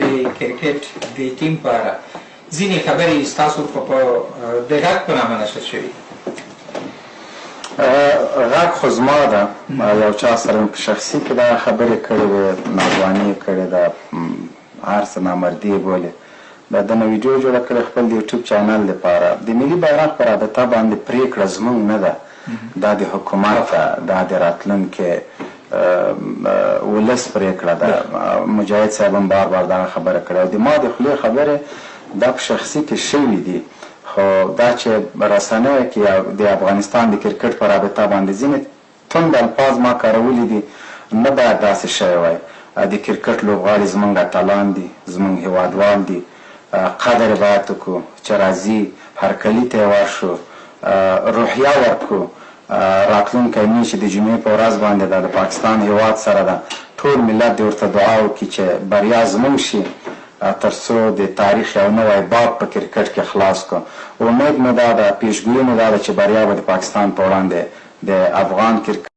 د کرکټ د ټیم په اړه ځینې خبرې ستاسو په د غږ په نامه نشر شوي. غږ خو زما ده، یو چا سره مې په شخصي کې دا خبرې کړې وې، ناځواني یې کړې ده، هر څه نامردي یې بولې. دا د نو ویډیو جوړه کړې خپل د یوټیوب چینل لپاره. د ملي بیرغ پر رابطه باندې پرېکړه زموږ نه ده، دا د حکومت ده، دا د راتلونکي ولس پرېکړه ده. مجاهد صاحب هم بار بار دغه خبره کړې او د ما د خولې خبرې دا په شخصي کې شوي دي، خو دا چې رسنیو کې د افغانستان د کرکټ په رابطه باندې ځینې تند الفاظ ما کارولي دي، نه باید داسې شوی وای. د کرکټ لوبغاړي زموږ اتلان دي، زموږ هیوادوال دي، قدر یې باید وکړو چې راځي هرکلي ته یې ورشو، روحیه ورکړو. راتلونکی میچ د جمعې په ورځ باندې د پاکستان هیواد سره ده، ټول ملت دې ورته دعا وکړي چې بریا زموږ شي، تر څو د تاریخ یو نوی باب په کرکټ کې خلاص کړو. امید مې دا ده، پیشګویي مې دا ده چې بریا به د پاکستان په وړاندې د افغان کرکټ